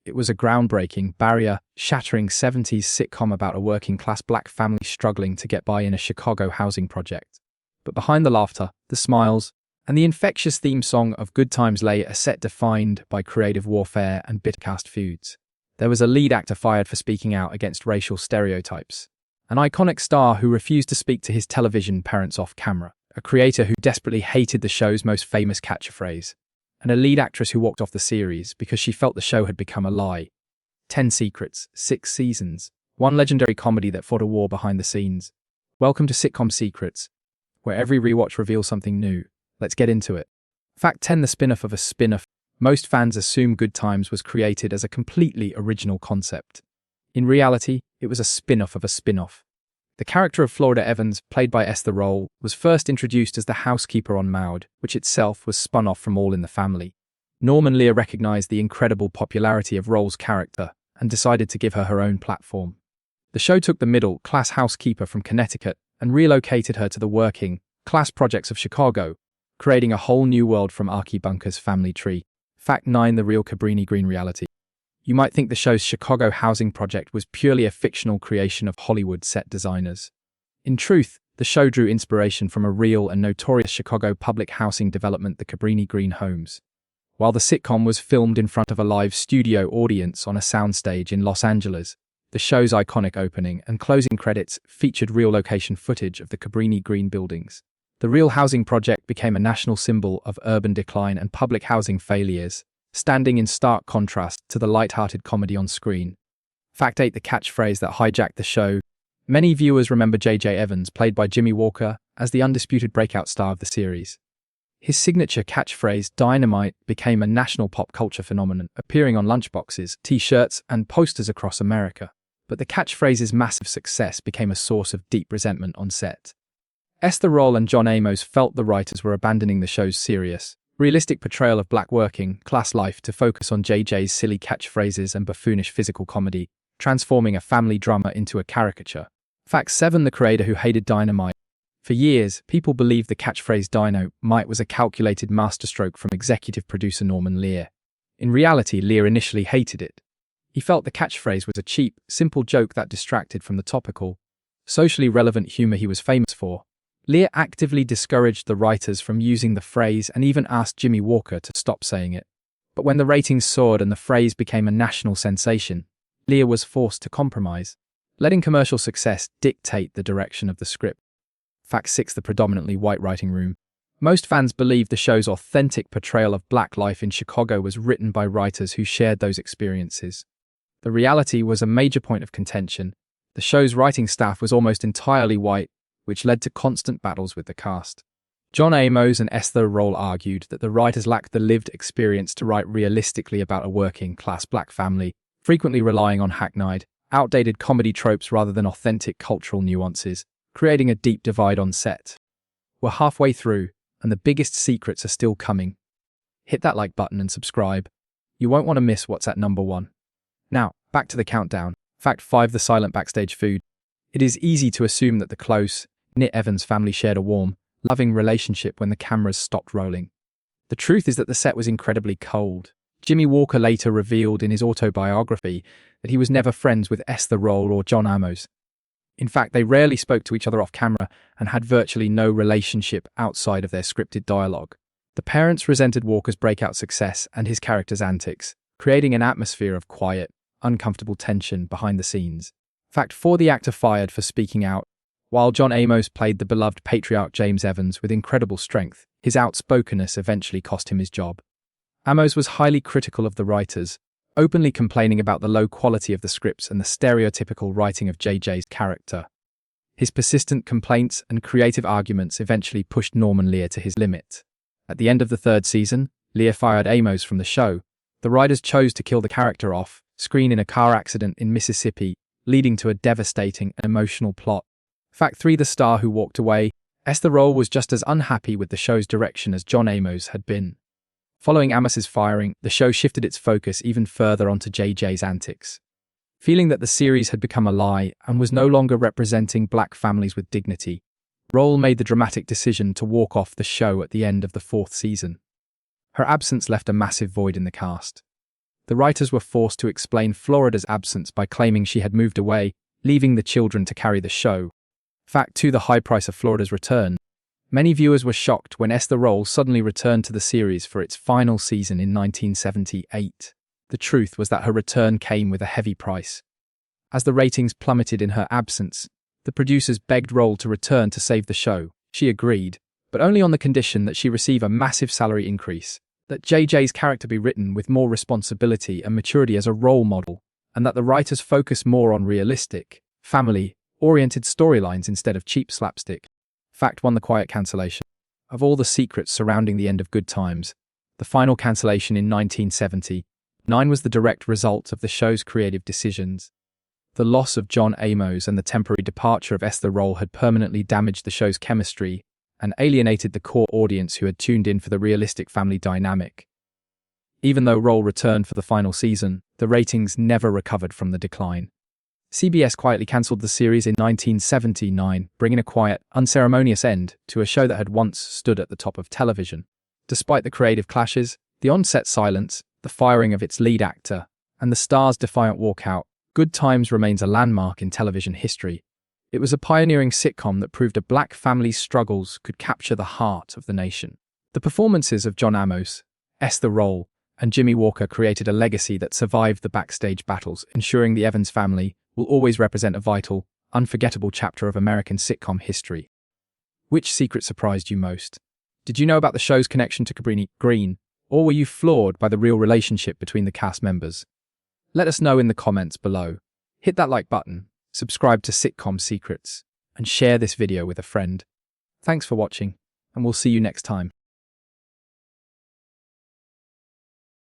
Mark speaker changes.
Speaker 1: It was a groundbreaking, barrier-shattering 70s sitcom about a working-class black family struggling to get by in a Chicago housing project. But behind the laughter, the smiles, and the infectious theme song of Good Times lay a set defined by creative warfare and bittercast feuds. There was a lead actor fired for speaking out against racial stereotypes, an iconic star who refused to speak to his television parents off camera, a creator who desperately hated the show's most famous catchphrase, and a lead actress who walked off the series because she felt the show had become a lie. 10 secrets, 6 seasons, one legendary comedy that fought a war behind the scenes. Welcome to Sitcom Secrets, where every rewatch reveals something new. Let's get into it. Fact 10: the spin-off of a spin-off. Most fans assume Good Times was created as a completely original concept. In reality, it was a spin-off of a spin-off. The character of Florida Evans, played by Esther Rolle, was first introduced as the housekeeper on Maud, which itself was spun off from All in the Family. Norman Lear recognized the incredible popularity of Rolle's character and decided to give her her own platform. The show took the middle-class housekeeper from Connecticut and relocated her to the working-class projects of Chicago, creating a whole new world from Archie Bunker's family tree. Fact 9: the real Cabrini-Green reality. You might think the show's Chicago housing project was purely a fictional creation of Hollywood set designers. In truth, the show drew inspiration from a real and notorious Chicago public housing development, the Cabrini-Green homes. While the sitcom was filmed in front of a live studio audience on a soundstage in Los Angeles, the show's iconic opening and closing credits featured real location footage of the Cabrini-Green buildings. The real housing project became a national symbol of urban decline and public housing failures, standing in stark contrast to the light-hearted comedy on screen. Fact 8: the catchphrase that hijacked the show. Many viewers remember J.J. Evans, played by Jimmy Walker, as the undisputed breakout star of the series. His signature catchphrase, Dyn-o-mite, became a national pop culture phenomenon, appearing on lunchboxes, t-shirts, and posters across America. But the catchphrase's massive success became a source of deep resentment on set. Esther Rolle and John Amos felt the writers were abandoning the show's serious, realistic portrayal of black working-class life to focus on JJ's silly catchphrases and buffoonish physical comedy, transforming a family drama into a caricature. Fact 7: the creator who hated Dyn-o-mite. For years, people believed the catchphrase Dyn-o-mite was a calculated masterstroke from executive producer Norman Lear. In reality, Lear initially hated it. He felt the catchphrase was a cheap, simple joke that distracted from the topical, socially relevant humor he was famous for. Lear actively discouraged the writers from using the phrase and even asked Jimmy Walker to stop saying it. But when the ratings soared and the phrase became a national sensation, Lear was forced to compromise, letting commercial success dictate the direction of the script. Fact 6: the predominantly white writing room. Most fans believed the show's authentic portrayal of black life in Chicago was written by writers who shared those experiences. The reality was a major point of contention. The show's writing staff was almost entirely white, which led to constant battles with the cast. John Amos and Esther Rolle argued that the writers lacked the lived experience to write realistically about a working-class black family, frequently relying on hackneyed, outdated comedy tropes rather than authentic cultural nuances, creating a deep divide on set. We're halfway through, and the biggest secrets are still coming. Hit that like button and subscribe. You won't want to miss what's at number 1. Now, back to the countdown. Fact 5: the silent backstage food. It is easy to assume that the close-knit Evans family shared a warm, loving relationship when the cameras stopped rolling. The truth is that the set was incredibly cold. Jimmy Walker later revealed in his autobiography that he was never friends with Esther Rolle or John Amos. In fact, they rarely spoke to each other off camera and had virtually no relationship outside of their scripted dialogue. The parents resented Walker's breakout success and his character's antics, creating an atmosphere of quiet, uncomfortable tension behind the scenes. Fact 4: the actor fired for speaking out. While John Amos played the beloved patriarch James Evans with incredible strength, his outspokenness eventually cost him his job. Amos was highly critical of the writers, openly complaining about the low quality of the scripts and the stereotypical writing of JJ's character. His persistent complaints and creative arguments eventually pushed Norman Lear to his limit. At the end of the 3rd season, Lear fired Amos from the show. The writers chose to kill the character off screen in a car accident in Mississippi, leading to a devastating and emotional plot. Fact 3: the star who walked away. Esther Rolle was just as unhappy with the show's direction as John Amos had been. Following Amos's firing, the show shifted its focus even further onto JJ's antics. Feeling that the series had become a lie and was no longer representing black families with dignity, Rolle made the dramatic decision to walk off the show at the end of the 4th season. Her absence left a massive void in the cast. The writers were forced to explain Florida's absence by claiming she had moved away, leaving the children to carry the show. Fact 2: the high price of Florida's return. Many viewers were shocked when Esther Rolle suddenly returned to the series for its final season in 1978. The truth was that her return came with a heavy price. As the ratings plummeted in her absence, the producers begged Rolle to return to save the show. She agreed, but only on the condition that she receive a massive salary increase, that JJ's character be written with more responsibility and maturity as a role model, and that the writers focus more on realistic, family-oriented storylines instead of cheap slapstick. Fact 1: the quiet cancellation. Of all the secrets surrounding the end of Good Times, the final cancellation in 1979 was the direct result of the show's creative decisions. The loss of John Amos and the temporary departure of Esther Rolle had permanently damaged the show's chemistry and alienated the core audience who had tuned in for the realistic family dynamic. Even though Rolle returned for the final season, the ratings never recovered from the decline. CBS quietly cancelled the series in 1979, bringing a quiet, unceremonious end to a show that had once stood at the top of television. Despite the creative clashes, the on-set silence, the firing of its lead actor, and the star's defiant walkout, Good Times remains a landmark in television history. It was a pioneering sitcom that proved a black family's struggles could capture the heart of the nation. The performances of John Amos, Esther Rolle, and Jimmy Walker created a legacy that survived the backstage battles, ensuring the Evans family will always represent a vital, unforgettable chapter of American sitcom history. Which secret surprised you most? Did you know about the show's connection to Cabrini-Green, or were you floored by the real relationship between the cast members? Let us know in the comments below. Hit that like button, subscribe to Sitcom Secrets, and share this video with a friend. Thanks for watching, and we'll see you next time.